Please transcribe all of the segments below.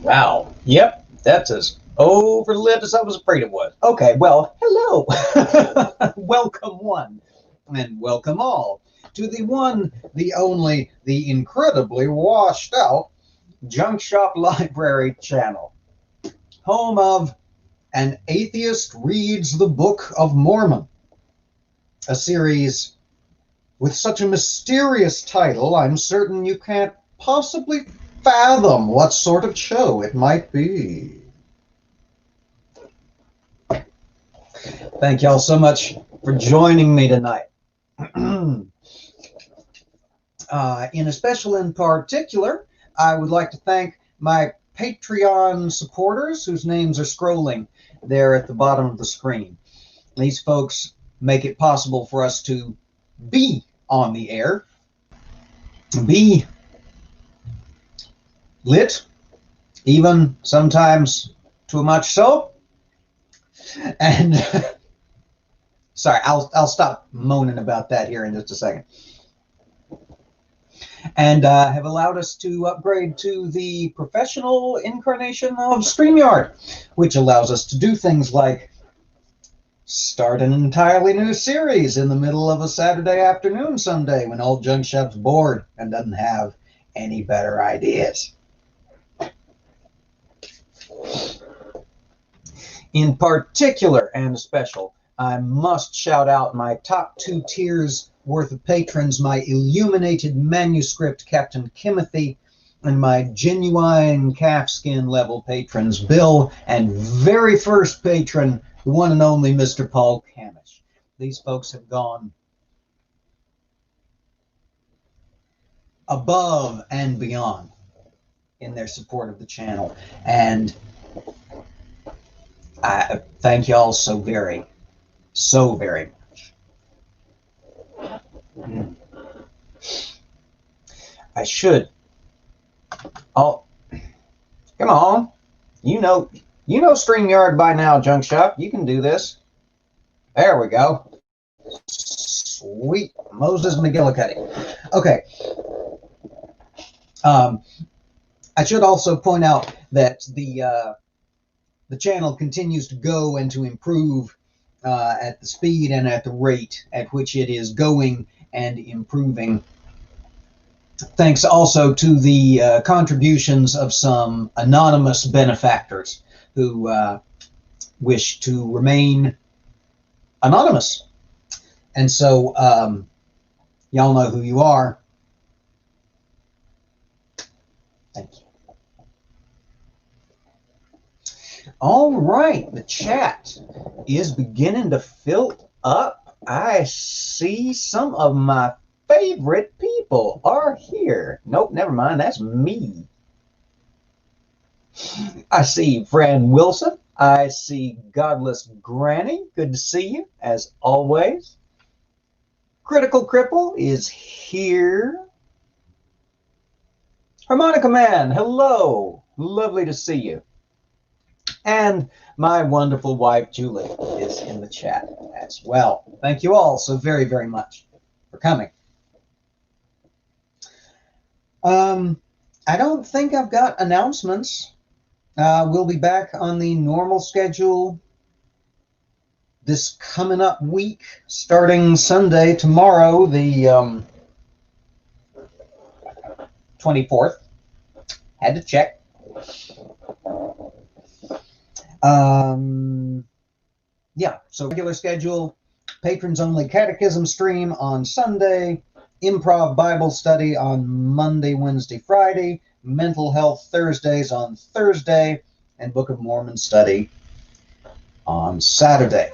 Wow. Yep, that's as overlit as I was afraid it was. Okay, well, hello. Welcome one, and welcome all to the one, the only, the incredibly washed out Junk Shop Library channel, home of An Atheist Reads the Book of Mormon, a series with such a mysterious title, I'm certain you can't possibly fathom what sort of show it might be. Thank y'all so much for joining me tonight. In particular, I would like to thank my Patreon supporters whose names are scrolling there at the bottom of the screen. These folks make it possible for us to be on the air, be lit, even sometimes too much so. And sorry, I'll stop moaning about that here in just a second. And have allowed us to upgrade to the professional incarnation of StreamYard, which allows us to do things like start an entirely new series in the middle of a Saturday afternoon someday when old Junk Shop's bored and doesn't have any better ideas. In particular and special, I must shout out my top 2 tiers worth of patrons, my illuminated manuscript Captain Kimothy, and my genuine calfskin level patrons Bill, and very first patron, the one and only Mr. Paul Camish. These folks have gone above and beyond in their support of the channel, and I thank y'all so very much. I should. Oh, come on. You know StreamYard by now, Junk Shop. You can do this. There we go. Sweet Moses McGillicuddy. Okay. I should also point out that the channel continues to go and to improve at the speed and at the rate at which it is going and improving. Thanks also to the contributions of some anonymous benefactors who wish to remain anonymous. And so y'all know who you are. Thank you. All right, the chat is beginning to fill up. I see some of my favorite people are here. Nope, never mind, that's me. I see Fran Wilson. I see Godless Granny. Good to see you, as always. Critical Cripple is here. Harmonica Man, hello. Lovely to see you. And my wonderful wife, Julie, is in the chat as well. Thank you all so very, very much for coming. I don't think I've got announcements. We'll be back on the normal schedule this coming up week, starting Sunday, tomorrow, the 24th. Had to check. Yeah, so regular schedule, patrons only catechism stream on Sunday, improv Bible study on Monday, Wednesday, Friday, mental health Thursdays on Thursday, and Book of Mormon study on Saturday.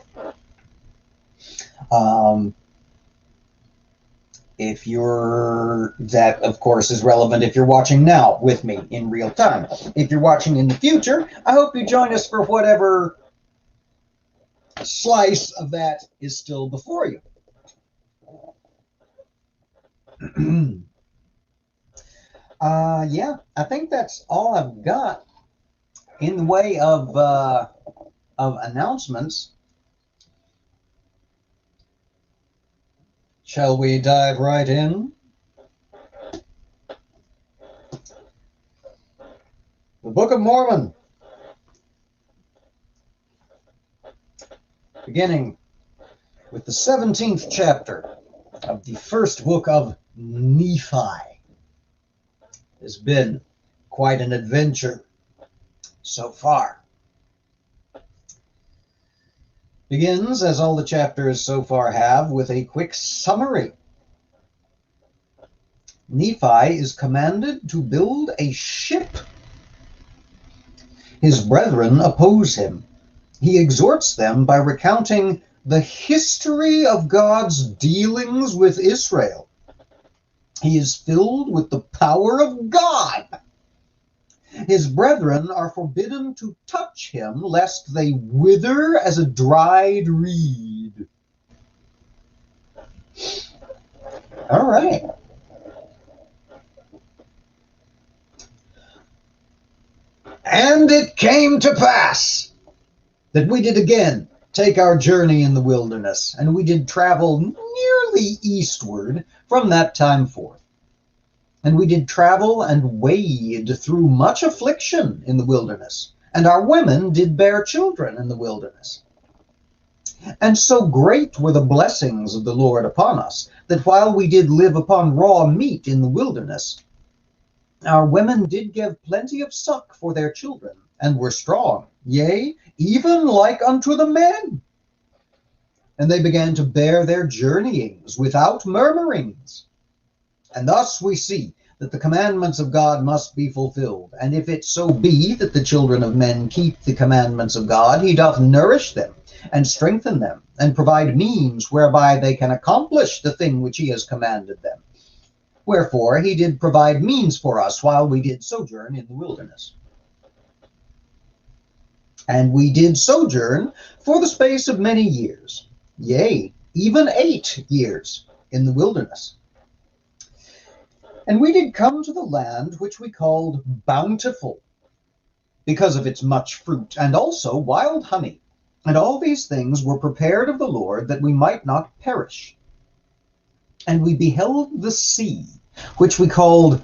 That of course is relevant if you're watching now with me in real time. If you're watching in the future, I hope you join us for whatever slice of that is still before you. Yeah, I think that's all I've got in the way of announcements. Shall we dive right in? The Book of Mormon, beginning with the 17th chapter of the first book of Nephi. Has been quite an adventure so far. Begins, as all the chapters so far have, with a quick summary. Nephi is commanded to build a ship. His brethren oppose him. He exhorts them by recounting the history of God's dealings with Israel. He is filled with the power of God. His brethren are forbidden to touch him, lest they wither as a dried reed. All right. And it came to pass that we did again take our journey in the wilderness, and we did travel nearly eastward from that time forth. And we did travel and wade through much affliction in the wilderness, and our women did bear children in the wilderness. And so great were the blessings of the Lord upon us, that while we did live upon raw meat in the wilderness, our women did give plenty of suck for their children, and were strong, yea, even like unto the men. And they began to bear their journeyings without murmurings. And thus we see that the commandments of God must be fulfilled. And if it so be that the children of men keep the commandments of God, he doth nourish them, and strengthen them, and provide means whereby they can accomplish the thing which he has commanded them. Wherefore he did provide means for us while we did sojourn in the wilderness. And we did sojourn for the space of many years, yea, even 8 years in the wilderness. And we did come to the land which we called Bountiful, because of its much fruit, and also wild honey. And all these things were prepared of the Lord, that we might not perish. And we beheld the sea, which we called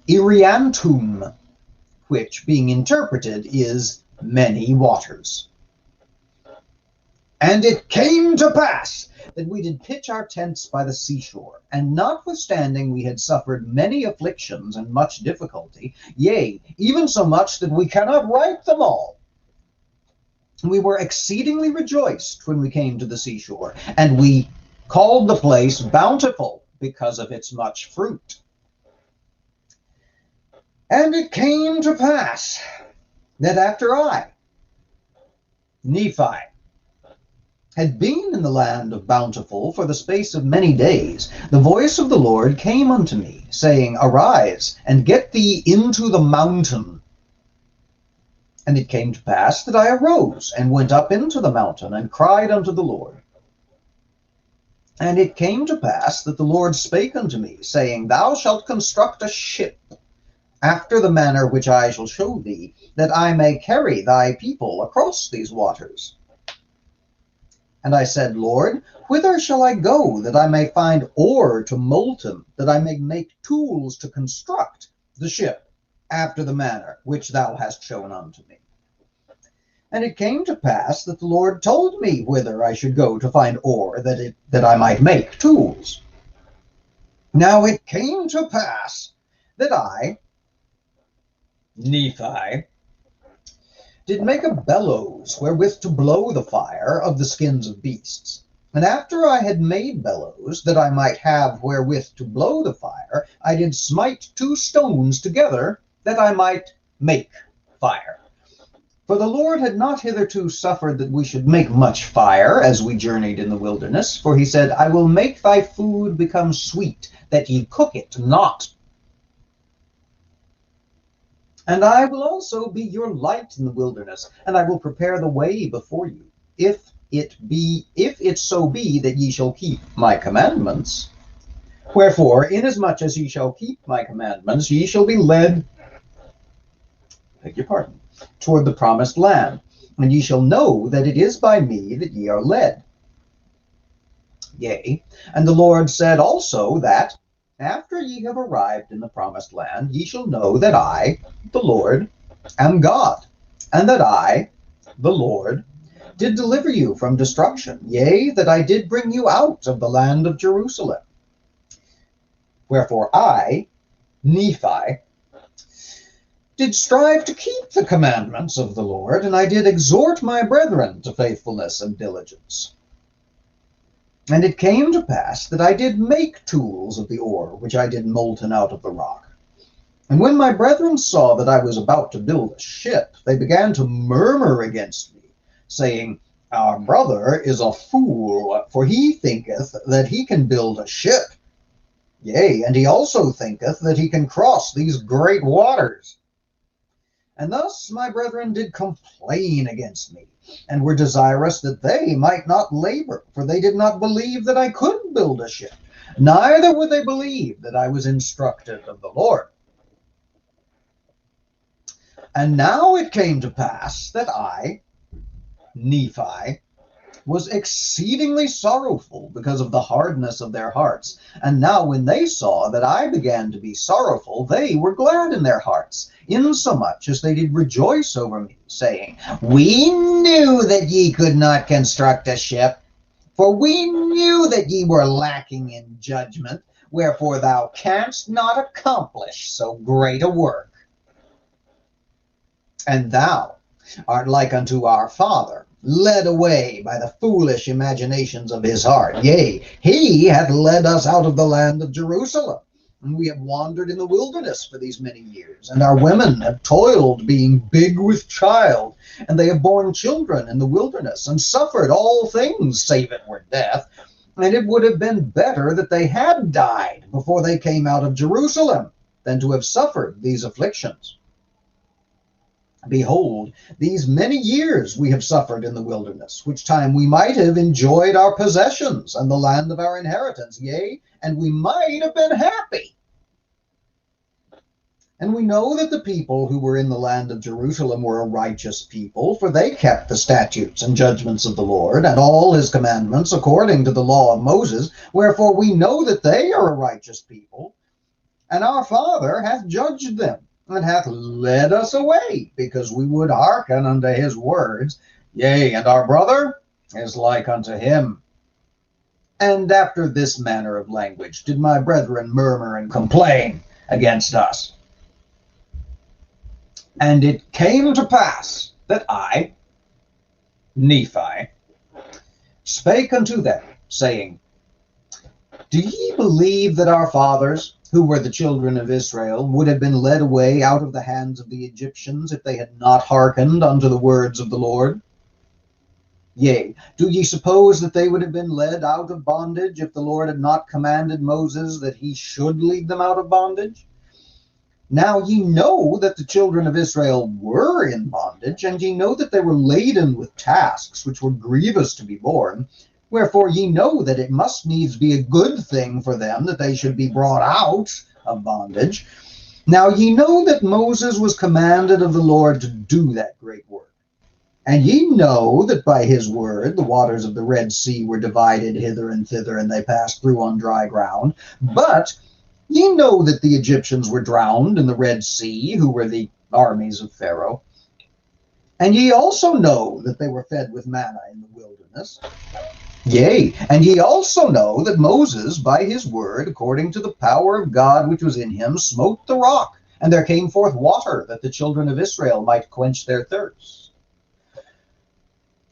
Iriantum, which, being interpreted, is many waters. And it came to pass that we did pitch our tents by the seashore, and notwithstanding we had suffered many afflictions and much difficulty, yea, even so much that we cannot write them all, we were exceedingly rejoiced when we came to the seashore, and we called the place Bountiful, because of its much fruit. And it came to pass that after I, Nephi, had been in the land of Bountiful for the space of many days, the voice of the Lord came unto me, saying, Arise, and get thee into the mountain. And it came to pass that I arose, and went up into the mountain, and cried unto the Lord. And it came to pass that the Lord spake unto me, saying, Thou shalt construct a ship, after the manner which I shall show thee, that I may carry thy people across these waters. And I said, Lord, whither shall I go, that I may find ore to molten, that I may make tools to construct the ship, after the manner which thou hast shown unto me? And it came to pass that the Lord told me whither I should go to find ore, that I might make tools. Now it came to pass that I, Nephi, did make a bellows wherewith to blow the fire of the skins of beasts. And after I had made bellows, that I might have wherewith to blow the fire, I did smite 2 stones together, that I might make fire. For the Lord had not hitherto suffered that we should make much fire, as we journeyed in the wilderness. For he said, I will make thy food become sweet, that ye cook it not. And I will also be your light in the wilderness, and I will prepare the way before you, if it so be that ye shall keep my commandments. Wherefore, inasmuch as ye shall keep my commandments, ye shall be led, toward the promised land, and ye shall know that it is by me that ye are led. Yea, and the Lord said also that, after ye have arrived in the promised land, ye shall know that I, the Lord, am God, and that I, the Lord, did deliver you from destruction, yea, that I did bring you out of the land of Jerusalem. Wherefore I, Nephi, did strive to keep the commandments of the Lord, and I did exhort my brethren to faithfulness and diligence. And it came to pass that I did make tools of the ore, which I did molten out of the rock. And when my brethren saw that I was about to build a ship, they began to murmur against me, saying, Our brother is a fool, for he thinketh that he can build a ship. Yea, and he also thinketh that he can cross these great waters. And thus my brethren did complain against me, and were desirous that they might not labor, for they did not believe that I could build a ship, neither would they believe that I was instructed of the Lord. And now it came to pass that I, Nephi, was exceedingly sorrowful because of the hardness of their hearts. And now when they saw that I began to be sorrowful, they were glad in their hearts, insomuch as they did rejoice over me, saying, We knew that ye could not construct a ship, for we knew that ye were lacking in judgment, wherefore thou canst not accomplish so great a work. And thou art like unto our father, led away by the foolish imaginations of his heart. Yea, he hath led us out of the land of Jerusalem, and we have wandered in the wilderness for these many years. And our women have toiled, being big with child, and they have borne children in the wilderness, and suffered all things, save it were death. And it would have been better that they had died before they came out of Jerusalem, than to have suffered these afflictions. Behold, these many years we have suffered in the wilderness, which time we might have enjoyed our possessions and the land of our inheritance, yea, and we might have been happy. And we know that the people who were in the land of Jerusalem were a righteous people, for they kept the statutes and judgments of the Lord, and all his commandments according to the law of Moses, wherefore we know that they are a righteous people, and our Father hath judged them, and hath led us away, because we would hearken unto his words. Yea, and our brother is like unto him. And after this manner of language did my brethren murmur and complain against us. And it came to pass that I, Nephi, spake unto them, saying, Do ye believe that our fathers, who were the children of Israel, would have been led away out of the hands of the Egyptians if they had not hearkened unto the words of the Lord? Yea, do ye suppose that they would have been led out of bondage if the Lord had not commanded Moses that he should lead them out of bondage? Now ye know that the children of Israel were in bondage, and ye know that they were laden with tasks which were grievous to be borne. Wherefore ye know that it must needs be a good thing for them that they should be brought out of bondage. Now ye know that Moses was commanded of the Lord to do that great work. And ye know that by his word the waters of the Red Sea were divided hither and thither, and they passed through on dry ground. But ye know that the Egyptians were drowned in the Red Sea, who were the armies of Pharaoh. And ye also know that they were fed with manna in the wilderness. Yea, and ye also know that Moses, by his word, according to the power of God which was in him, smote the rock, and there came forth water, that the children of Israel might quench their thirst.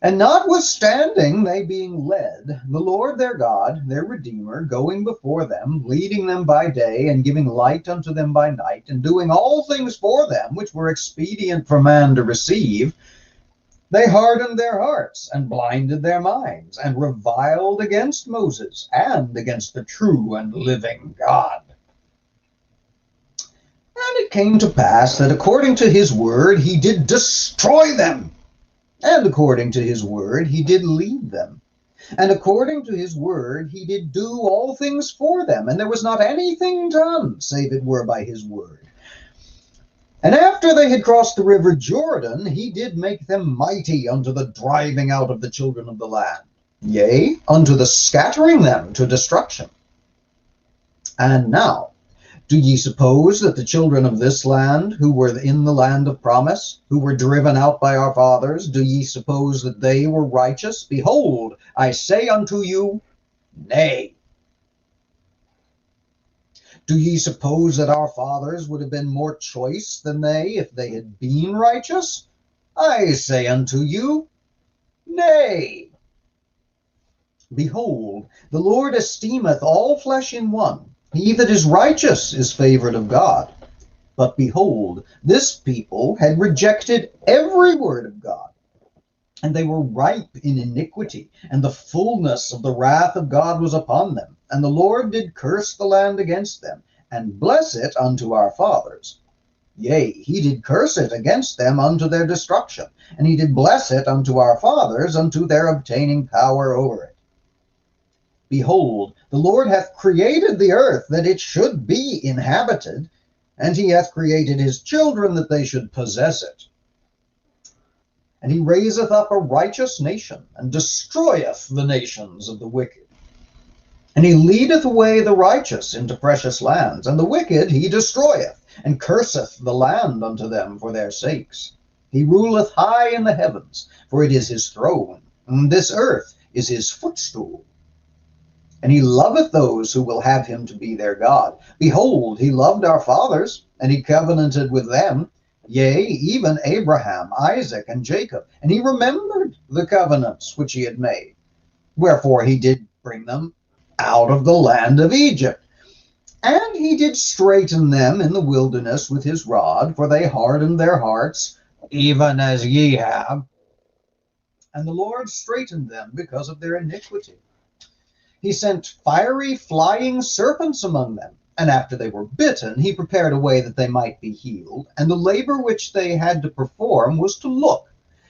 And notwithstanding they being led, the Lord their God, their Redeemer, going before them, leading them by day, and giving light unto them by night, and doing all things for them which were expedient for man to receive, they hardened their hearts, and blinded their minds, and reviled against Moses, and against the true and living God. And it came to pass that according to his word he did destroy them, and according to his word he did lead them, and according to his word he did do all things for them, and there was not anything done, save it were by his word. And after they had crossed the river Jordan, he did make them mighty unto the driving out of the children of the land, yea, unto the scattering them to destruction. And now, Do ye suppose that the children of this land, who were in the land of promise, who were driven out by our fathers, do ye suppose that they were righteous? Behold, I say unto you, nay. Do ye suppose that our fathers would have been more choice than they if they had been righteous? I say unto you, nay. Behold, the Lord esteemeth all flesh in one. He that is righteous is favored of God. But behold, this people had rejected every word of God, and they were ripe in iniquity, and the fullness of the wrath of God was upon them. And the Lord did curse the land against them, and bless it unto our fathers. Yea, he did curse it against them unto their destruction, and he did bless it unto our fathers unto their obtaining power over it. Behold, the Lord hath created the earth that it should be inhabited, and he hath created his children that they should possess it. And he raiseth up a righteous nation, and destroyeth the nations of the wicked. And he leadeth away the righteous into precious lands, and the wicked he destroyeth, and curseth the land unto them for their sakes. He ruleth high in the heavens, for it is his throne, and this earth is his footstool. And he loveth those who will have him to be their God. Behold, he loved our fathers, and he covenanted with them, yea, even Abraham, Isaac, and Jacob. And he remembered the covenants which he had made. Wherefore he did bring them out of the land of Egypt. And he did straiten them in the wilderness with his rod, for they hardened their hearts, even as ye have. And the Lord straitened them because of their iniquity. He sent fiery flying serpents among them, and after they were bitten, he prepared a way that they might be healed. And the labor which they had to perform was to look.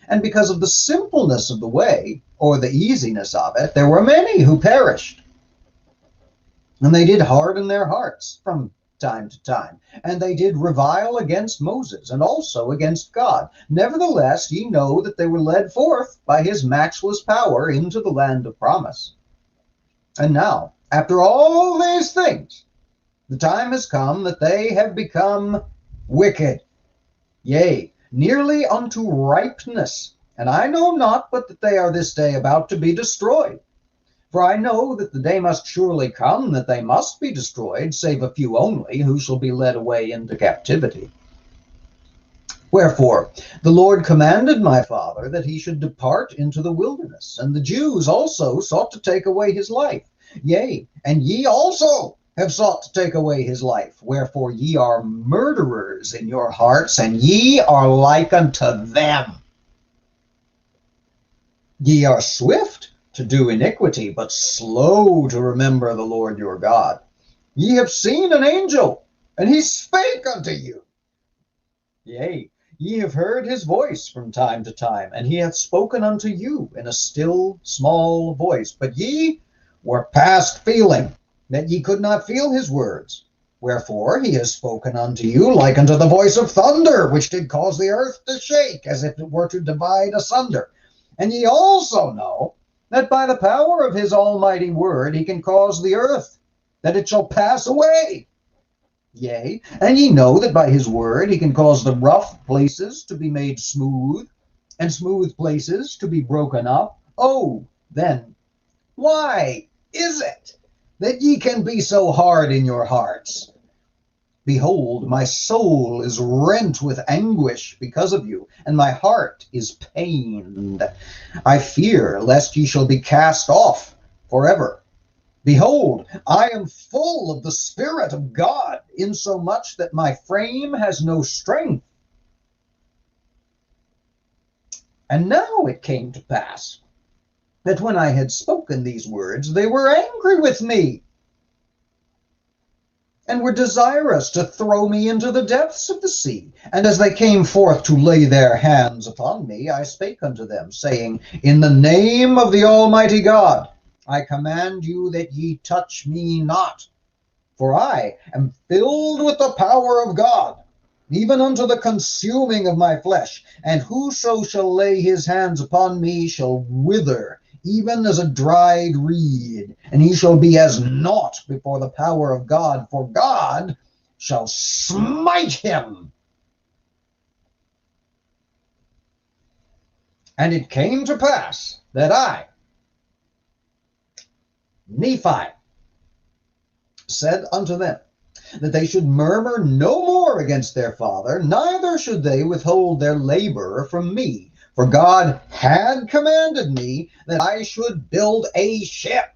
And because of the simpleness of the way, or the easiness of it, there were many who perished. And they did harden their hearts from time to time, and they did revile against Moses, and also against God. Nevertheless, ye know that they were led forth by his matchless power into the land of promise. And now, after all these things, the time has come that they have become wicked, yea, nearly unto ripeness. And I know not but that they are this day about to be destroyed. For I know that the day must surely come that they must be destroyed, save a few only, who shall be led away into captivity. Wherefore the Lord commanded my father that he should depart into the wilderness, and the Jews also sought to take away his life. Yea, and ye also have sought to take away his life. Wherefore ye are murderers in your hearts, and ye are like unto them. Ye are swift to do iniquity, but slow to remember the Lord your God. Ye have seen an angel, and he spake unto you. Yea, ye have heard his voice from time to time, and he hath spoken unto you in a still small voice. But ye were past feeling, that ye could not feel his words. Wherefore he has spoken unto you like unto the voice of thunder, which did cause the earth to shake, as if it were to divide asunder. And ye also know that by the power of his almighty word he can cause the earth, that it shall pass away. Yea, and ye know that by his word he can cause the rough places to be made smooth, and smooth places to be broken up. Oh, then, why is it that ye can be so hard in your hearts? Behold, my soul is rent with anguish because of you, and my heart is pained. I fear lest ye shall be cast off forever. Behold, I am full of the Spirit of God, insomuch that my frame has no strength. And now it came to pass that when I had spoken these words, they were angry with me, and were desirous to throw me into the depths of the sea. And as they came forth to lay their hands upon me, I spake unto them, saying, In the name of the Almighty God, I command you that ye touch me not, for I am filled with the power of God, even unto the consuming of my flesh. And whoso shall lay his hands upon me shall wither, even as a dried reed, and he shall be as naught before the power of God. For God shall smite him. And it came to pass that I, Nephi, said unto them, that they should murmur no more against their father, neither should they withhold their labor from me. For God had commanded me that I should build a ship.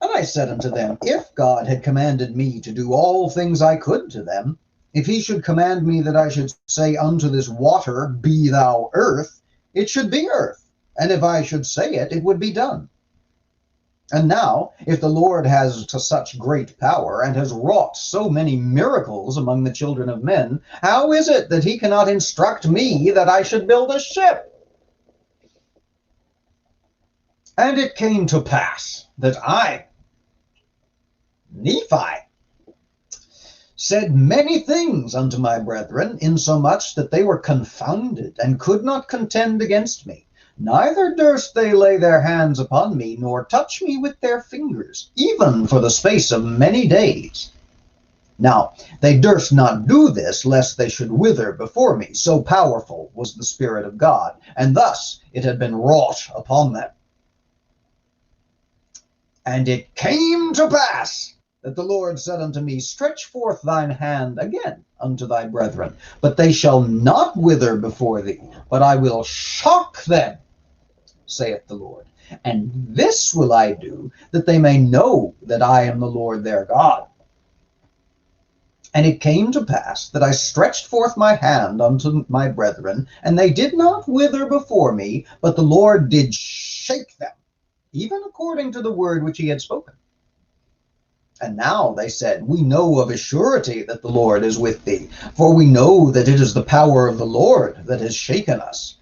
And I said unto them, if God had commanded me to do all things I could to them, if he should command me that I should say unto this water, be thou earth, it should be earth. And if I should say it, it would be done. And now, if the Lord has such great power, and has wrought so many miracles among the children of men, how is it that he cannot instruct me that I should build a ship? And it came to pass that I, Nephi, said many things unto my brethren, insomuch that they were confounded, and could not contend against me. Neither durst they lay their hands upon me, nor touch me with their fingers, even for the space of many days. Now they durst not do this, lest they should wither before me, so powerful was the Spirit of God, and thus it had been wrought upon them. And it came to pass that the Lord said unto me, stretch forth thine hand again unto thy brethren, but they shall not wither before thee, but I will shock them, saith the Lord. And this will I do, that they may know that I am the Lord their God. And it came to pass that I stretched forth my hand unto my brethren, and they did not wither before me, but the Lord did shake them, even according to the word which he had spoken. And now they said, we know of a surety that the Lord is with thee, for we know that it is the power of the Lord that has shaken us.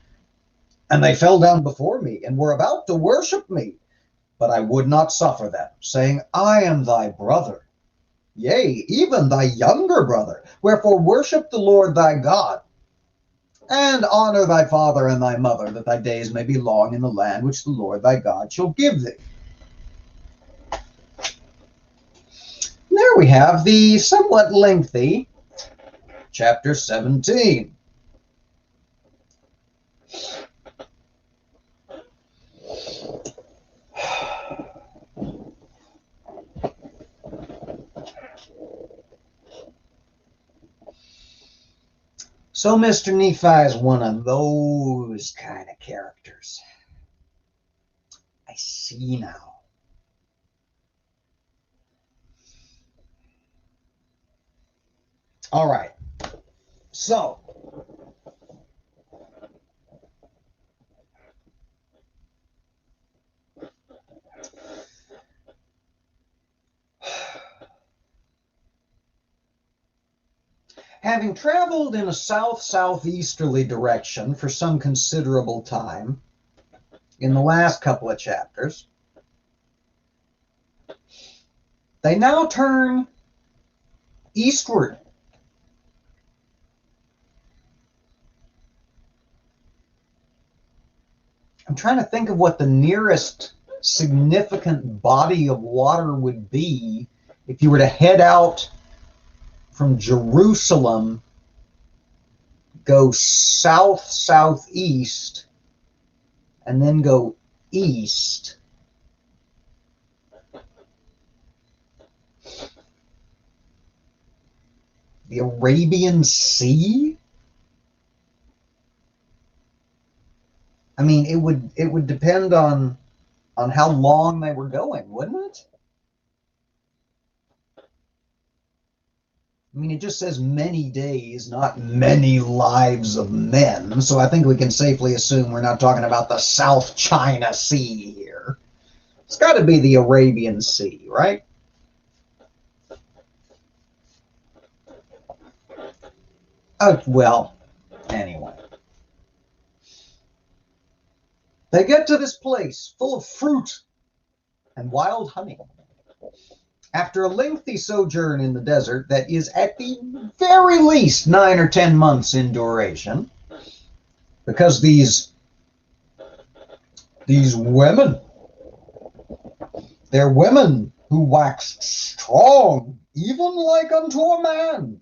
And they fell down before me, and were about to worship me. But I would not suffer them, saying, I am thy brother, yea, even thy younger brother. Wherefore worship the Lord thy God, and honor thy father and thy mother, that thy days may be long in the land which the Lord thy God shall give thee. And there we have the somewhat lengthy chapter 17. So Mr. Nephi is one of those kind of characters. I see now. All right. So, having traveled in a south-southeasterly direction for some considerable time in the last couple of chapters, they now turn eastward. I'm trying to think of what the nearest significant body of water would be if you were to head out from Jerusalem, go south-southeast, and then go east. The Arabian Sea? I mean, it would depend on how long they were going, wouldn't it? I mean, it just says many days, not many lives of men. So I think we can safely assume we're not talking about the South China Sea here. It's got to be the Arabian Sea, right? Oh, well, anyway. They get to this place full of fruit and wild honey. After a lengthy sojourn in the desert that is at the very least 9 or 10 months in duration, because these women, they're women who waxed strong, even like unto a man,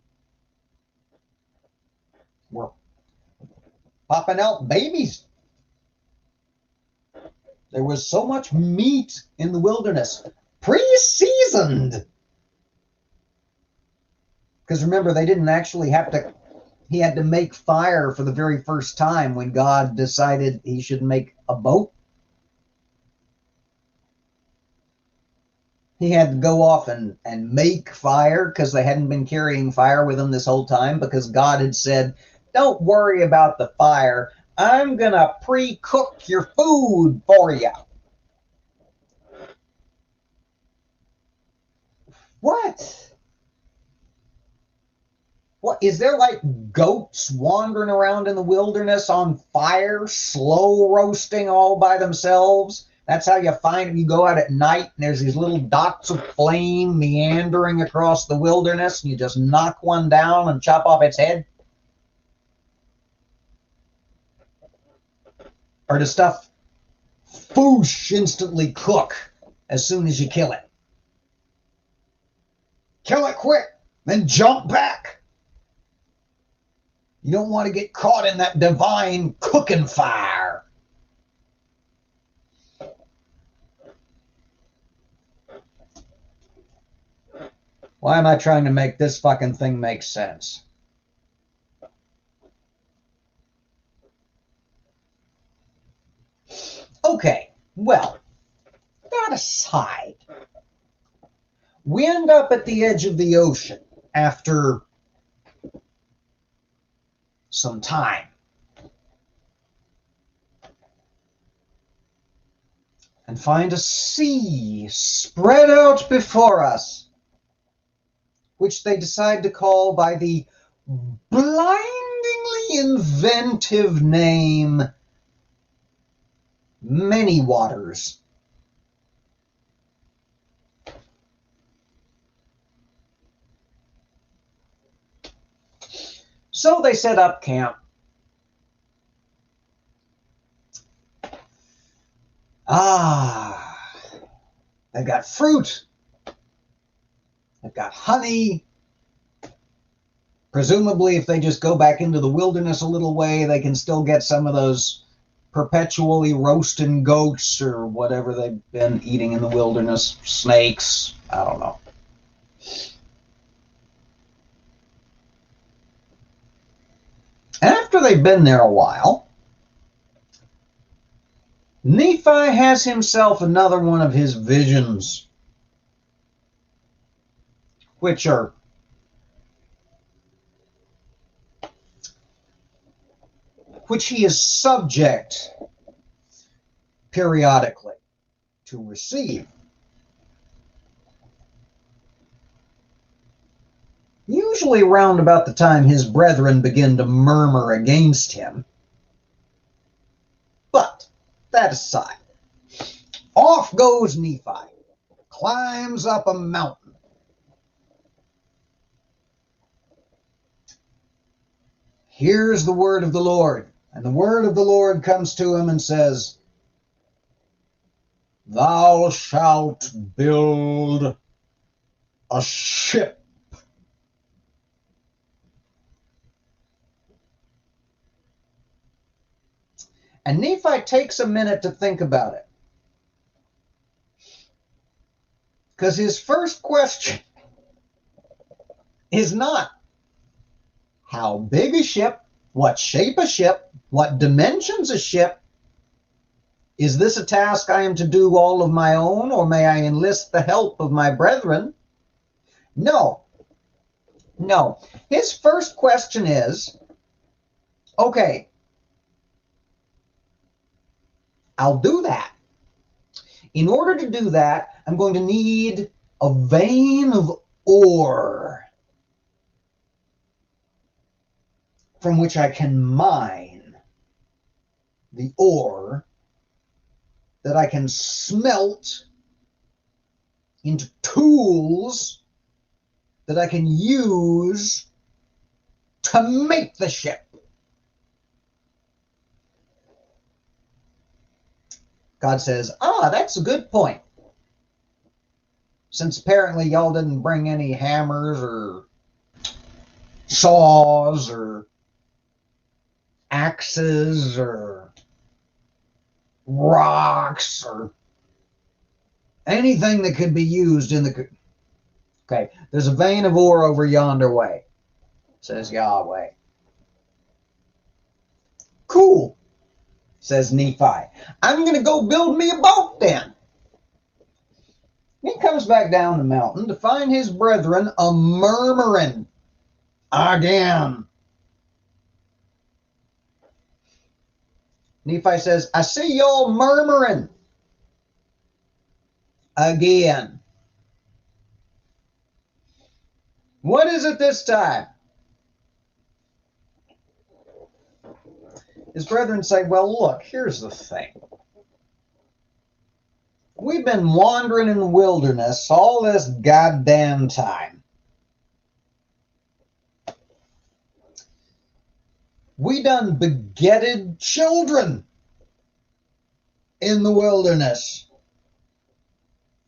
were popping out babies. There was so much meat in the wilderness, pre-seasoned. Because remember, they didn't actually have to, he had to make fire for the very first time when God decided he should make a boat. He had to go off and make fire because they hadn't been carrying fire with them this whole time, because God had said, don't worry about the fire. I'm going to pre-cook your food for you. What? What? Is there like goats wandering around in the wilderness on fire, slow roasting all by themselves? That's how you find them. You go out at night and there's these little dots of flame meandering across the wilderness, and you just knock one down and chop off its head? Or does stuff foosh instantly cook as soon as you kill it? Kill it quick, then jump back. You don't want to get caught in that divine cooking fire. Why am I trying to make this fucking thing make sense? Okay, well, that aside, we end up at the edge of the ocean after some time. And find a sea spread out before us, which they decide to call by the blindingly inventive name Many Waters. So they set up camp. They've got fruit. They've got honey. Presumably, if they just go back into the wilderness a little way, they can still get some of those perpetually roasting goats or whatever they've been eating in the wilderness. Snakes. I don't know. After they've been there a while, Nephi has himself another one of his visions, which he is subject periodically to receive. Usually round about the time his brethren begin to murmur against him. But that aside, off goes Nephi, climbs up a mountain. Hears the word of the Lord, and the word of the Lord comes to him and says, "Thou shalt build a ship." And Nephi takes a minute to think about it, because his first question is not how big a ship, what shape a ship, what dimensions a ship. Is this a task I am to do all of my own, or may I enlist the help of my brethren? No. His first question is, okay, I'll do that. In order to do that, I'm going to need a vein of ore from which I can mine the ore that I can smelt into tools that I can use to make the ship. God says, that's a good point. since apparently y'all didn't bring any hammers or saws or axes or rocks or anything that could be used in the... Okay, there's a vein of ore over yonder way, says Yahweh. Cool, says Nephi. I'm going to go build me a boat then. He comes back down the mountain to find his brethren a murmuring again. Nephi says, I see y'all murmuring again. What is it this time? His brethren say, well, look, here's the thing. We've been wandering in the wilderness all this goddamn time. We done begetted children in the wilderness.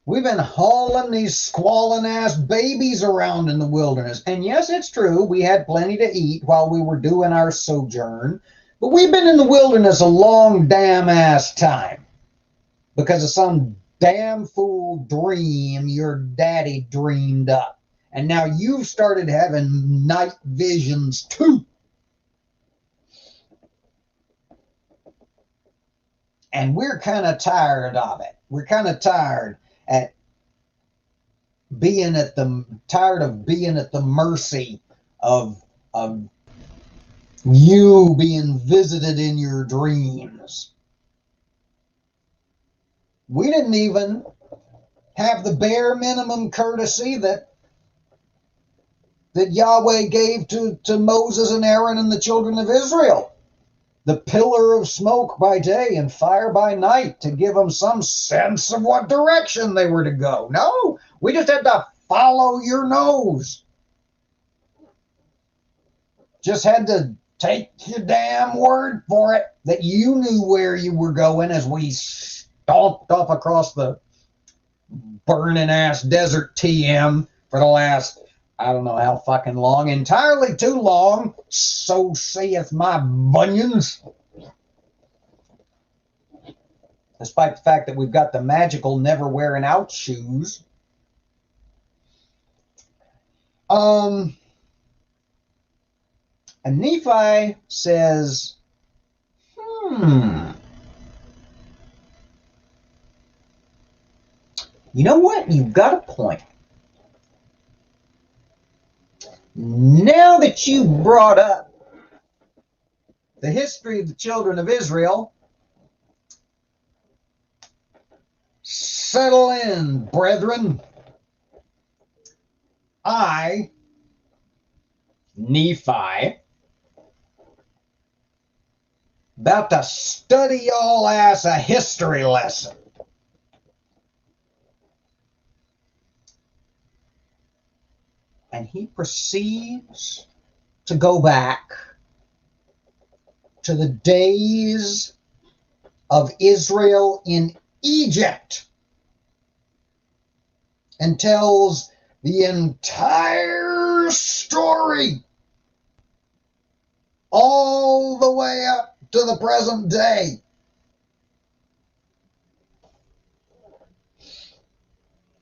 We've been hauling these squalling ass babies around in the wilderness. And yes, it's true, we had plenty to eat while we were doing our sojourn. But we've been in the wilderness a long damn ass time because of some damn fool dream your daddy dreamed up. And now you've started having night visions too. And we're kind of tired of it. We're kind of tired of being at the mercy of you being visited in your dreams. We didn't even have the bare minimum courtesy that Yahweh gave to Moses and Aaron and the children of Israel. The pillar of smoke by day and fire by night to give them some sense of what direction they were to go. No, we just had to follow your nose. Just had to take your damn word for it that you knew where you were going as we stomped off across the burning ass desert TM for the last, I don't know how fucking long, entirely too long, so saith my bunions. Despite the fact that we've got the magical never wearing out shoes. And Nephi says, you know what? You've got a point. Now that you brought up the history of the children of Israel, settle in, brethren. I, Nephi, about to study y'all ass a history lesson. And he proceeds to go back to the days of Israel in Egypt and tells the entire story all the way up to the present day.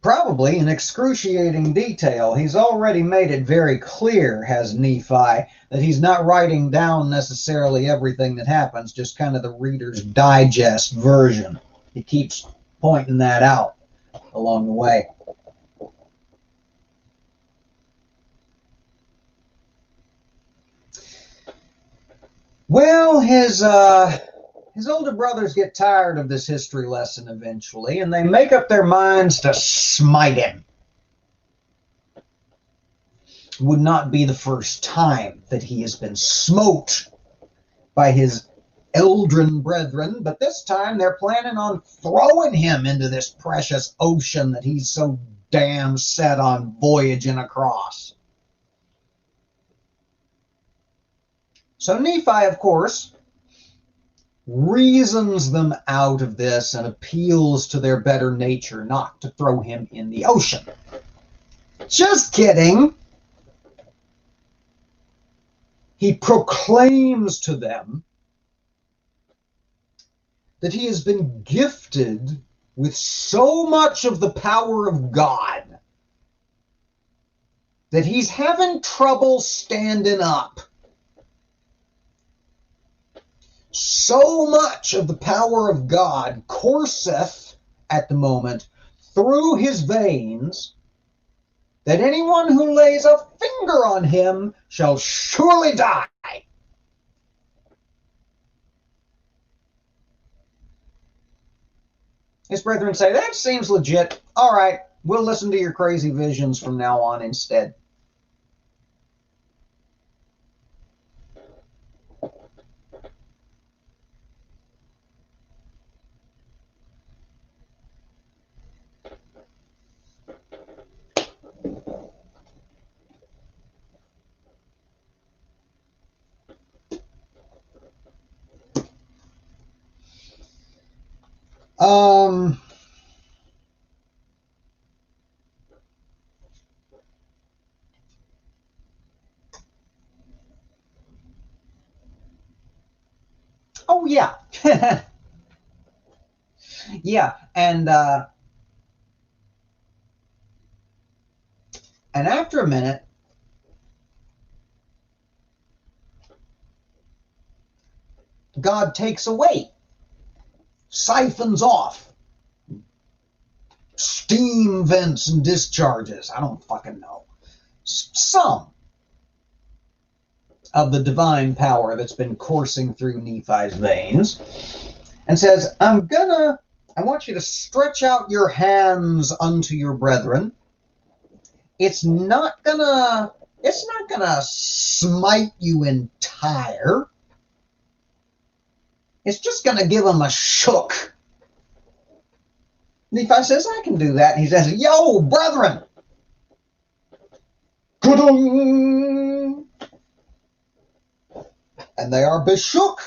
Probably in excruciating detail. He's already made it very clear, has Nephi, that he's not writing down necessarily everything that happens, just kind of the Reader's Digest version. He keeps pointing that out along the way. Well, his older brothers get tired of this history lesson eventually, and they make up their minds to smite him. It would not be the first time that he has been smote by his eldrin brethren, but this time they're planning on throwing him into this precious ocean that he's so damn set on voyaging across. So Nephi, of course, reasons them out of this and appeals to their better nature not to throw him in the ocean. Just kidding. He proclaims to them that he has been gifted with so much of the power of God that he's having trouble standing up. So much of the power of God courseth at the moment through his veins that anyone who lays a finger on him shall surely die. His brethren say, that seems legit. All right, we'll listen to your crazy visions from now on instead. Oh, yeah. Yeah, and after a minute, God takes away, siphons off steam vents and discharges. I don't fucking know. Some of the divine power that's been coursing through Nephi's veins, and says, I want you to stretch out your hands unto your brethren. It's not gonna smite you entire. It's just gonna give them a shook. Nephi says, I can do that. And he says, yo, brethren. Ka-dong! And they are beshook.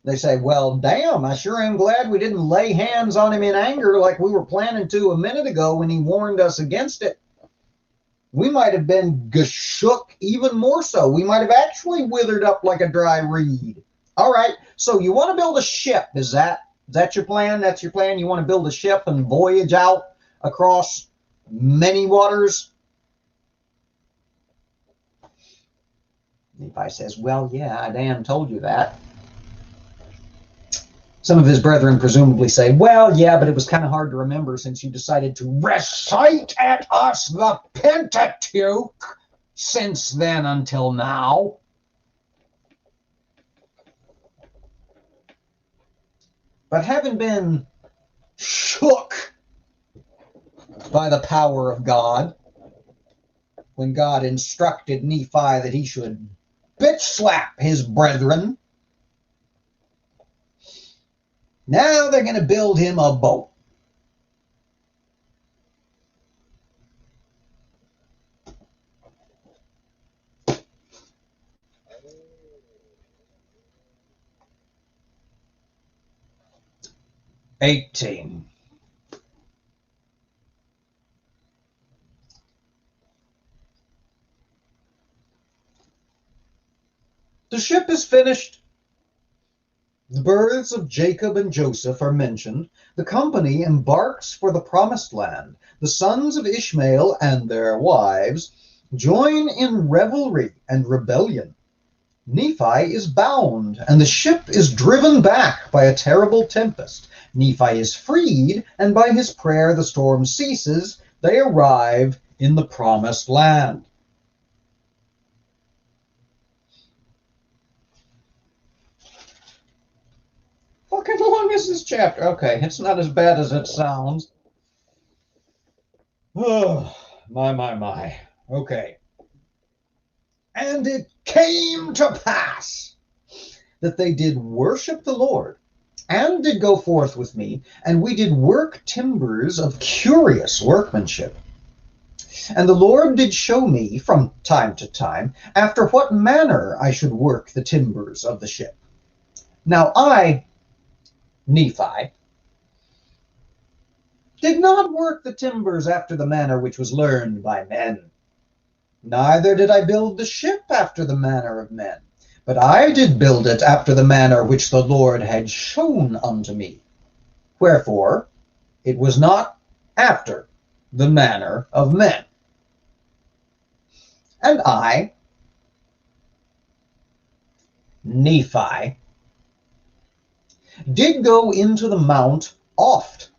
They say, well, damn, I sure am glad we didn't lay hands on him in anger like we were planning to a minute ago when he warned us against it. We might have been geshook even more so. We might have actually withered up like a dry reed. All right, so you want to build a ship, is that your plan? That's your plan? You want to build a ship and voyage out across many waters? Nephi says, well, yeah, I damn told you that. Some of his brethren presumably say, well, yeah, but it was kind of hard to remember since you decided to recite at us the Pentateuch since then until now. But having been shook by the power of God, when God instructed Nephi that he should bitch slap his brethren, now they're going to build him a boat. $18. The ship is finished. The births of Jacob and Joseph are mentioned. The company embarks for the promised land. The sons of Ishmael and their wives join in revelry and rebellion. Nephi is bound, and the ship is driven back by a terrible tempest. Nephi is freed, and by his prayer the storm ceases. They arrive in the promised land. Fucking long is this chapter? Okay, it's not as bad as it sounds. Oh, my. Okay. And it came to pass that they did worship the Lord, and did go forth with me, and we did work timbers of curious workmanship. And the Lord did show me from time to time after what manner I should work the timbers of the ship. Now I, Nephi, did not work the timbers after the manner which was learned by men, neither did I build the ship after the manner of men, but I did build it after the manner which the Lord had shown unto me. Wherefore it was not after the manner of men. And I, Nephi, did go into the mount oft,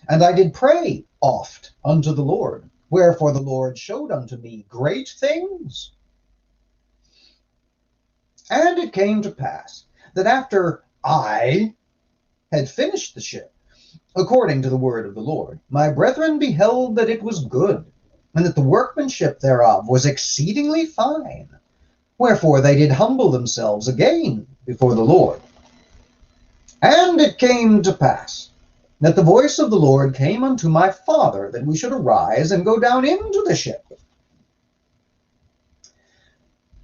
and I did pray oft unto the Lord. Wherefore the Lord showed unto me great things. And it came to pass that after I had finished the ship, according to the word of the Lord, my brethren beheld that it was good, and that the workmanship thereof was exceedingly fine. Wherefore they did humble themselves again before the Lord. And it came to pass that the voice of the Lord came unto my father, that we should arise and go down into the ship.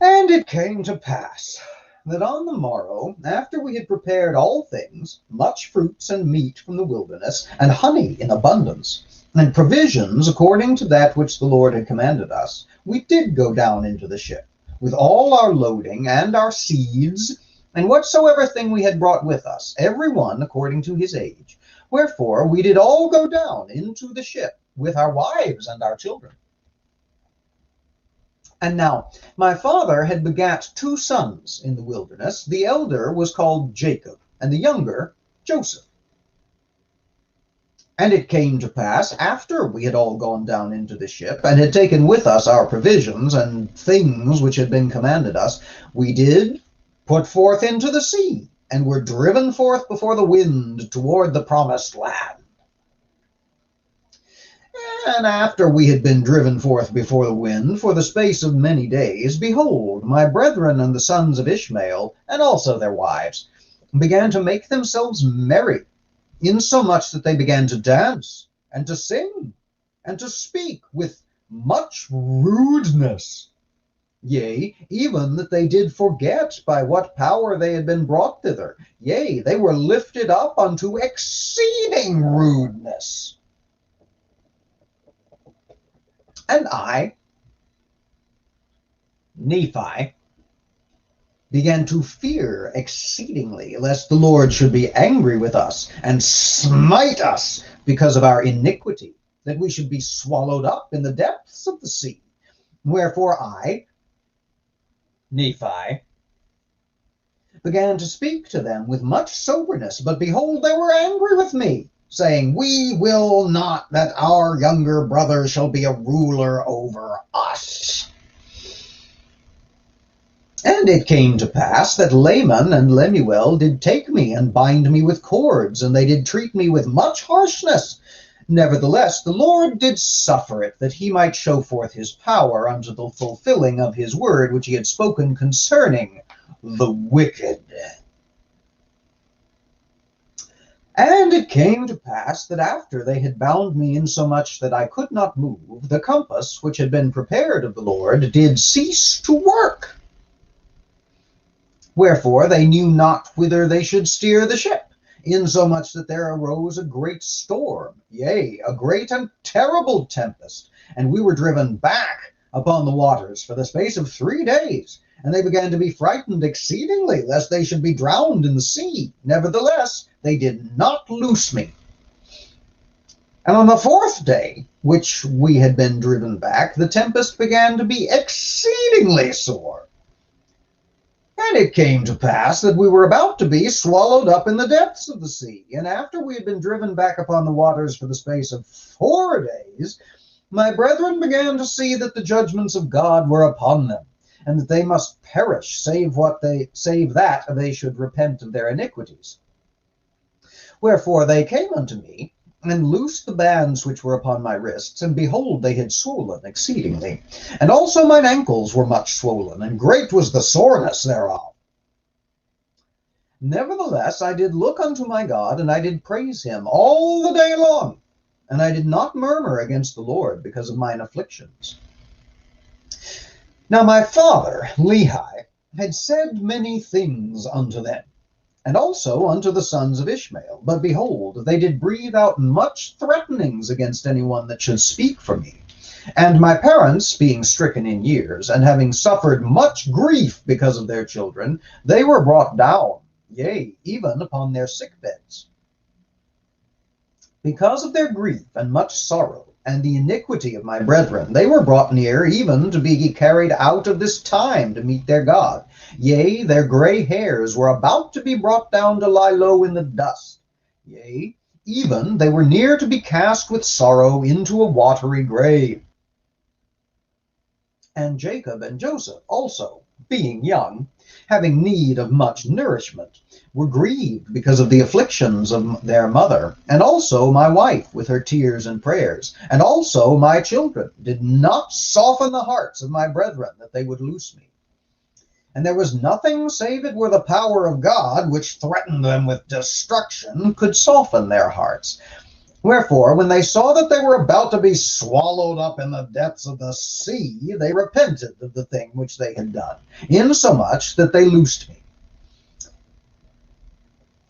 And it came to pass that on the morrow, after we had prepared all things, much fruits and meat from the wilderness, and honey in abundance, and provisions according to that which the Lord had commanded us, we did go down into the ship, with all our loading and our seeds, and whatsoever thing we had brought with us, every one according to his age. Wherefore we did all go down into the ship, with our wives and our children. And now my father had begat 2 sons in the wilderness. The elder was called Jacob, and the younger Joseph. And it came to pass, after we had all gone down into the ship, and had taken with us our provisions and things which had been commanded us, we did put forth into the sea, and were driven forth before the wind toward the promised land. And after we had been driven forth before the wind for the space of many days, behold, my brethren and the sons of Ishmael, and also their wives, began to make themselves merry, insomuch that they began to dance, and to sing, and to speak with much rudeness. Yea, even that they did forget by what power they had been brought thither. Yea, they were lifted up unto exceeding rudeness. And I, Nephi, began to fear exceedingly, lest the Lord should be angry with us, and smite us because of our iniquity, that we should be swallowed up in the depths of the sea. Wherefore I, Nephi, began to speak to them with much soberness, but behold, they were angry with me, saying, We will not that our younger brother shall be a ruler over us. And it came to pass that Laman and Lemuel did take me and bind me with cords, and they did treat me with much harshness. Nevertheless, the Lord did suffer it, that he might show forth his power unto the fulfilling of his word, which he had spoken concerning the wicked. And it came to pass that after they had bound me insomuch that I could not move, the compass which had been prepared of the Lord did cease to work. Wherefore they knew not whither they should steer the ship, insomuch that there arose a great storm, yea, a great and terrible tempest, and we were driven back upon the waters for the space of 3 days. And they began to be frightened exceedingly, lest they should be drowned in the sea. Nevertheless, they did not loose me. And on the 4th day, which we had been driven back, the tempest began to be exceedingly sore. And it came to pass that we were about to be swallowed up in the depths of the sea. And after we had been driven back upon the waters for the space of 4 days, my brethren began to see that the judgments of God were upon them, and that they must perish, save that they should repent of their iniquities. Wherefore they came unto me, and loosed the bands which were upon my wrists, and behold, they had swollen exceedingly. And also mine ankles were much swollen, and great was the soreness thereof. Nevertheless, I did look unto my God, and I did praise him all the day long, and I did not murmur against the Lord because of mine afflictions. Now my father, Lehi, had said many things unto them, and also unto the sons of Ishmael. But behold, they did breathe out much threatenings against anyone that should speak for me. And my parents, being stricken in years, and having suffered much grief because of their children, they were brought down, yea, even upon their sick beds. Because of their grief and much sorrow, and the iniquity of my brethren, they were brought near even to be carried out of this time to meet their God. Yea, their gray hairs were about to be brought down to lie low in the dust. Yea, even they were near to be cast with sorrow into a watery grave. And Jacob and Joseph also, being young, having need of much nourishment, were grieved because of the afflictions of their mother, and also my wife with her tears and prayers, and also my children did not soften the hearts of my brethren that they would loose me. And there was nothing save it were the power of God, which threatened them with destruction, could soften their hearts. Wherefore, when they saw that they were about to be swallowed up in the depths of the sea, they repented of the thing which they had done, insomuch that they loosed me.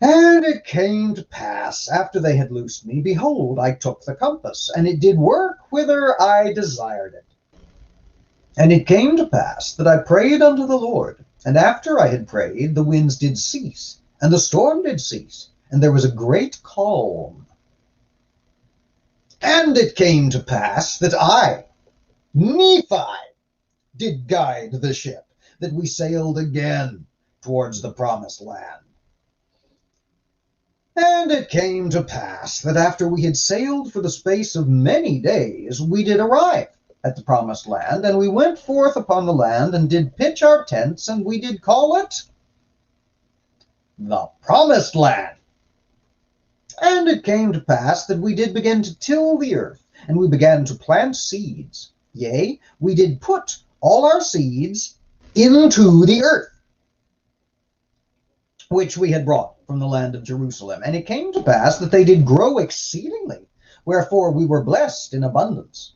And it came to pass, after they had loosed me, behold, I took the compass, and it did work whither I desired it. And it came to pass that I prayed unto the Lord, and after I had prayed, the winds did cease, and the storm did cease, and there was a great calm. And it came to pass that I, Nephi, did guide the ship, that we sailed again towards the promised land. And it came to pass that after we had sailed for the space of many days, we did arrive at the promised land, and we went forth upon the land, and did pitch our tents, and we did call it the promised land. And it came to pass that we did begin to till the earth, and we began to plant seeds. Yea, we did put all our seeds into the earth, which we had brought from the land of Jerusalem. And it came to pass that they did grow exceedingly, wherefore we were blessed in abundance.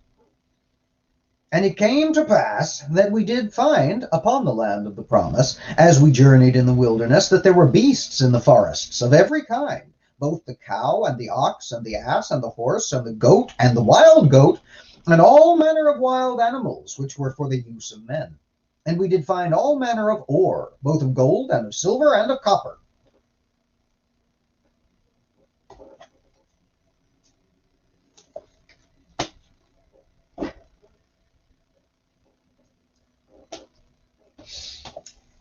And it came to pass that we did find upon the land of the promise, as we journeyed in the wilderness, that there were beasts in the forests of every kind, both the cow and the ox and the ass and the horse and the goat and the wild goat, and all manner of wild animals, which were for the use of men. And we did find all manner of ore, both of gold and of silver and of copper.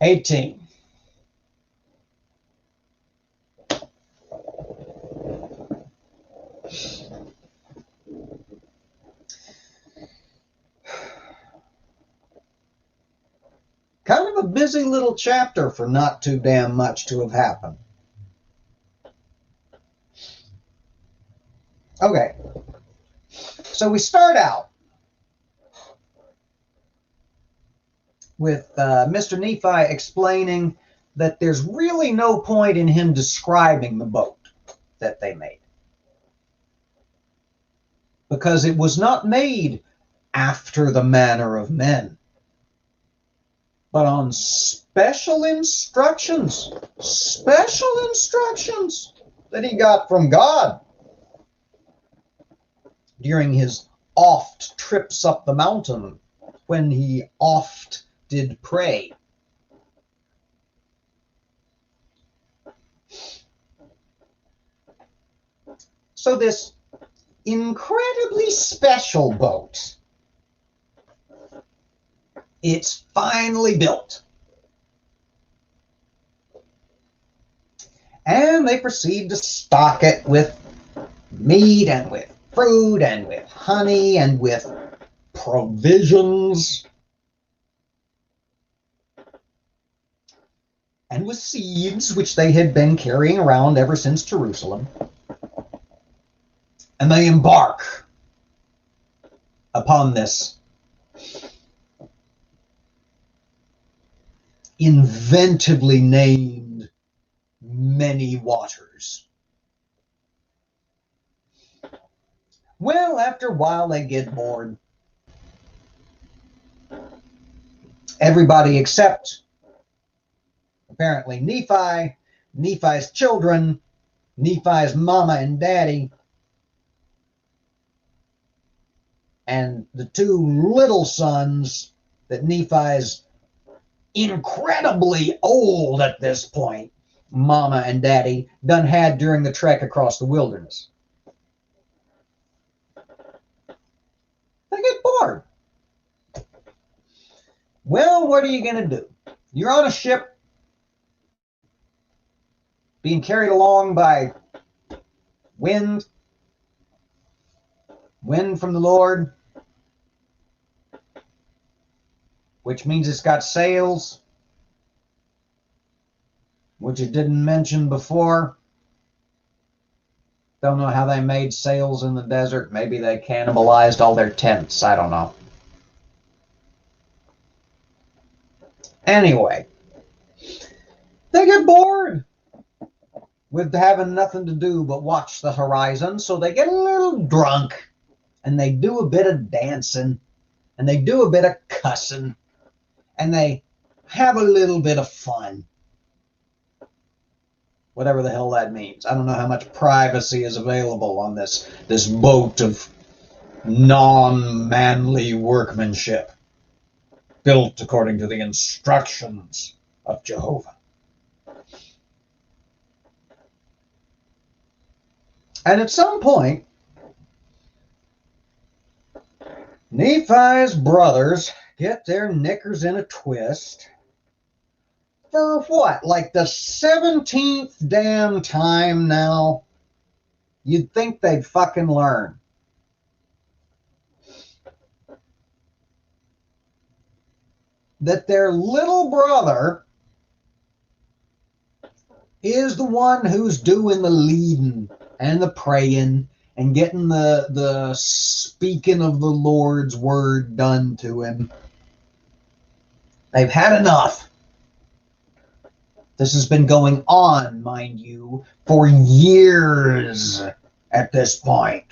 '18. Kind of a busy little chapter for not too damn much to have happened. Okay, so we start out with Mr. Nephi explaining that there's really no point in him describing the boat that they made, because it was not made after the manner of men, but on special instructions that he got from God during his oft trips up the mountain, when he oft did pray. So this incredibly special boat, it's finally built. And they proceed to stock it with meat and with fruit and with honey and with provisions and with seeds, which they had been carrying around ever since Jerusalem. And they embark upon this inventively named many waters. Well, after a while they get bored. Everybody except apparently Nephi, Nephi's children, Nephi's mama and daddy, and the two little sons that Nephi's incredibly old at this point, mama and daddy, done had during the trek across the wilderness. They get bored. Well, what are you going to do? You're on a ship being carried along by wind from the Lord, which means it's got sails, which it didn't mention before. Don't know how they made sails in the desert. Maybe they cannibalized all their tents. I don't know. Anyway, they get bored with having nothing to do but watch the horizon, so they get a little drunk, and they do a bit of dancing, and they do a bit of cussing, and they have a little bit of fun. Whatever the hell that means. I don't know how much privacy is available on this boat of non-manly workmanship, built according to the instructions of Jehovah. And at some point, Nephi's brothers get their knickers in a twist. For what? Like the 17th damn time now? You'd think they'd fucking learn. That their little brother is the one who's doing the leading and the praying and getting the speaking of the Lord's word done to him. They've had enough. This has been going on, mind you, for years at this point.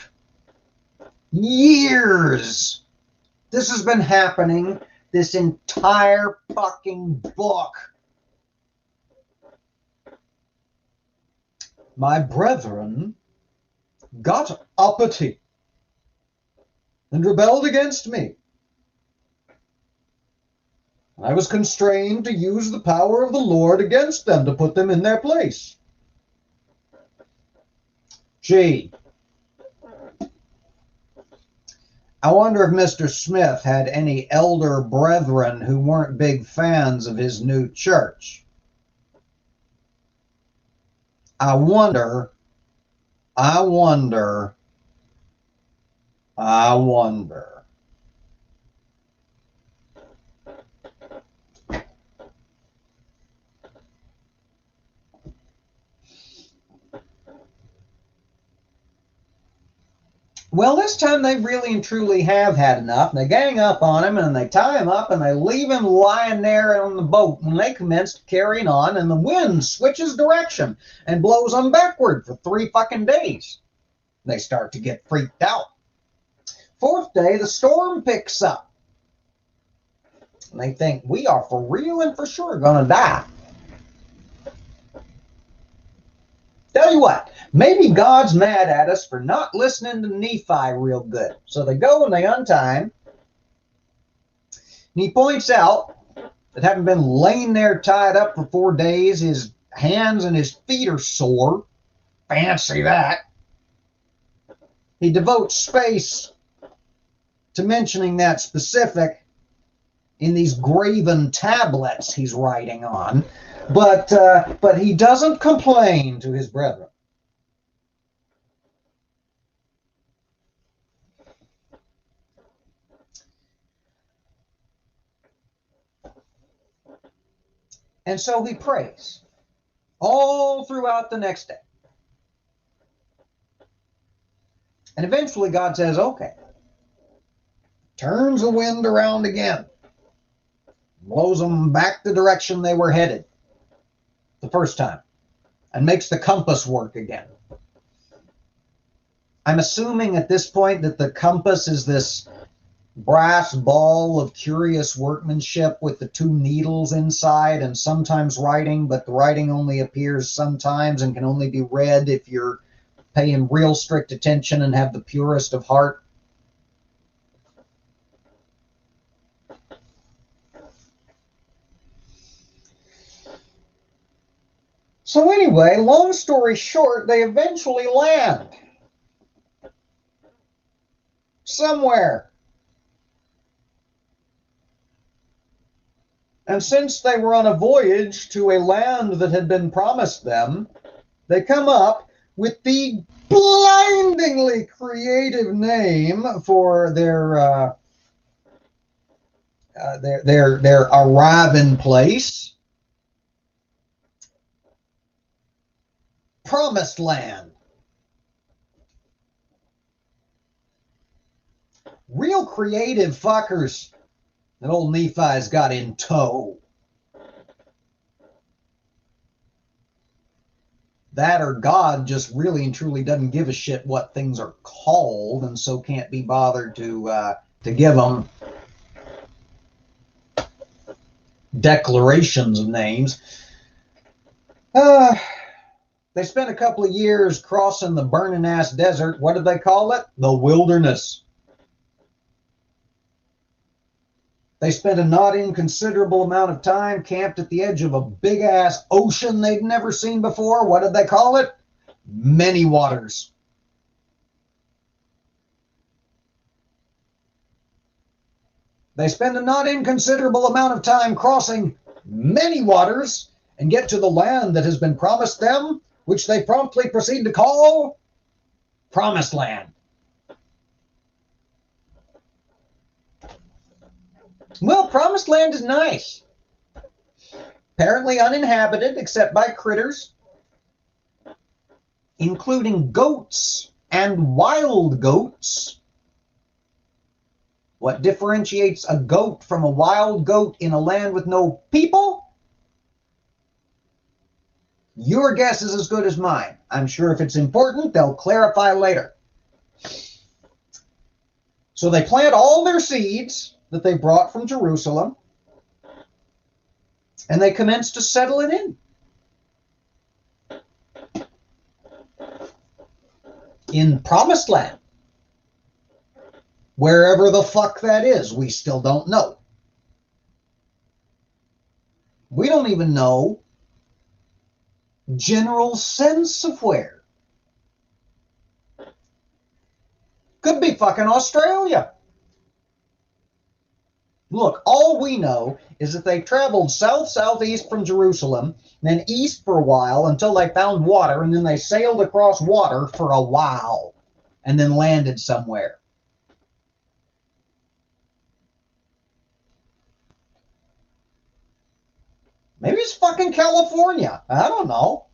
Years. This has been happening this entire fucking book. My brethren got uppity and rebelled against me. I was constrained to use the power of the Lord against them to put them in their place. Gee, I wonder if Mr. Smith had any elder brethren who weren't big fans of his new church. I wonder. Well, this time they really and truly have had enough. And they gang up on him and they tie him up and they leave him lying there on the boat when they commence carrying on, and the wind switches direction and blows them backward for 3 fucking days. They start to get freaked out. 4th day, the storm picks up. And they think, we are for real and for sure going to die. Tell you what, maybe God's mad at us for not listening to Nephi real good. So they go and they untie him. And he points out that having been laying there tied up for 4 days, his hands and his feet are sore. Fancy that. He devotes space to mentioning that specific in these graven tablets he's writing on. But he doesn't complain to his brethren. And so he prays all throughout the next day. And eventually God says, okay. Turns the wind around again. Blows them back the direction they were headed the first time. And makes the compass work again. I'm assuming at this point that the compass is this brass ball of curious workmanship with the two needles inside and sometimes writing, but the writing only appears sometimes and can only be read if you're paying real strict attention and have the purest of heart. So anyway, long story short, they eventually land somewhere. And since they were on a voyage to a land that had been promised them, they come up with the blindingly creative name for their arriving place, Promised Land. Real creative fuckers that old Nephi's got in tow. That or God just really and truly doesn't give a shit what things are called, and so can't be bothered to give them declarations of names. They spent a couple of years crossing the burning-ass desert. What did they call it? The wilderness. They spent a not inconsiderable amount of time camped at the edge of a big-ass ocean they'd never seen before. What did they call it? Many waters. They spend a not inconsiderable amount of time crossing many waters and get to the land that has been promised them, which they promptly proceed to call Promised Land. Well, Promised Land is nice. Apparently uninhabited except by critters, including goats and wild goats. What differentiates a goat from a wild goat in a land with no people? Your guess is as good as mine. I'm sure if it's important, they'll clarify later. So they plant all their seeds that they brought from Jerusalem, and they commence to settle it in Promised Land. Wherever the fuck that is, we still don't know. We don't even know general sense of where. Could be fucking Australia. Look, all we know is that they traveled southeast from Jerusalem, then east for a while until they found water, and then they sailed across water for a while, and then landed somewhere. Maybe it's fucking California. I don't know.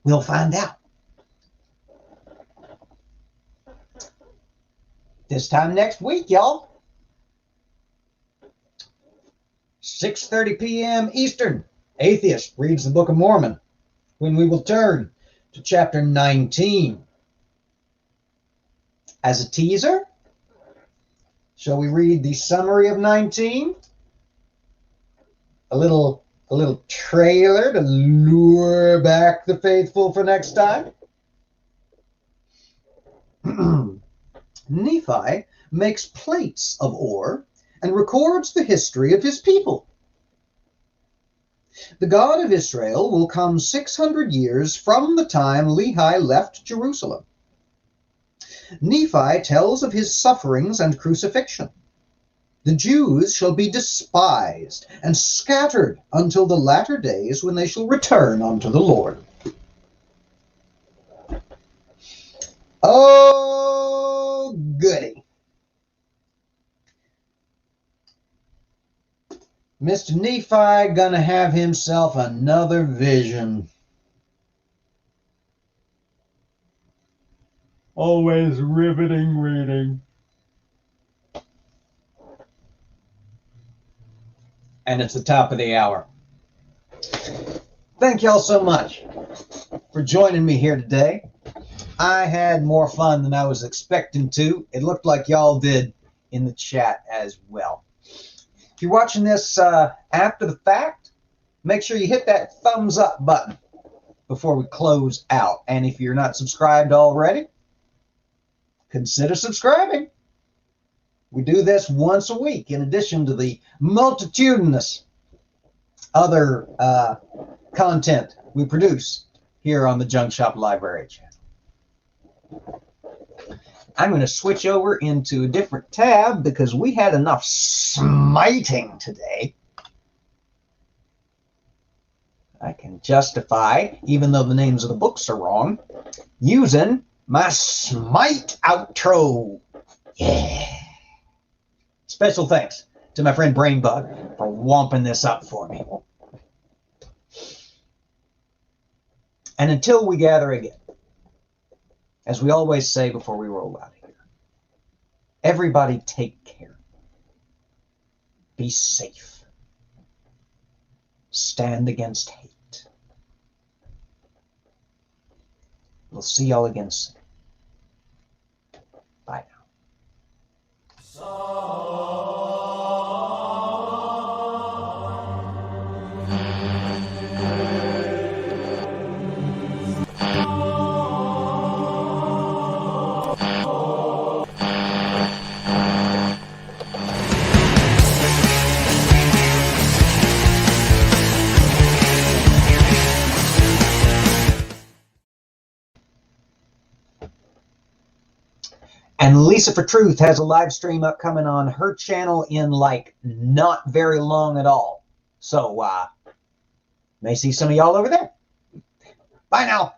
We'll find out. This time next week, y'all. 6:30 p.m. Eastern. Atheist reads the Book of Mormon, when we will turn to chapter 19. As a teaser, shall we read the summary of 19? A little trailer to lure back the faithful for next time. Nephi makes plates of ore and records the history of his people. The God of Israel will come 600 years from the time Lehi left Jerusalem. Nephi tells of his sufferings and crucifixion. The Jews shall be despised and scattered until the latter days, when they shall return unto the Lord. Oh, goody. Mr. Nephi gonna have himself another vision. Always riveting reading. And it's the top of the hour. Thank y'all so much for joining me here today. I had more fun than I was expecting to. It looked like y'all did in the chat as well. If you're watching this after the fact, make sure you hit that thumbs up button before we close out. And if you're not subscribed already, consider subscribing. We do this once a week in addition to the multitudinous other content we produce here on the Junk Shop Library channel. I'm going to switch over into a different tab because we had enough smiting today. I can justify, even though the names of the books are wrong, using my smite outro. Yeah. Special thanks to my friend Brainbug for womping this up for me. And until we gather again, as we always say before we roll out here, everybody take care. Be safe. Stand against hate. We'll see y'all again soon. Bye now. And Lisa for Truth has a live stream upcoming on her channel in like not very long at all. So may see some of y'all over there. Bye now.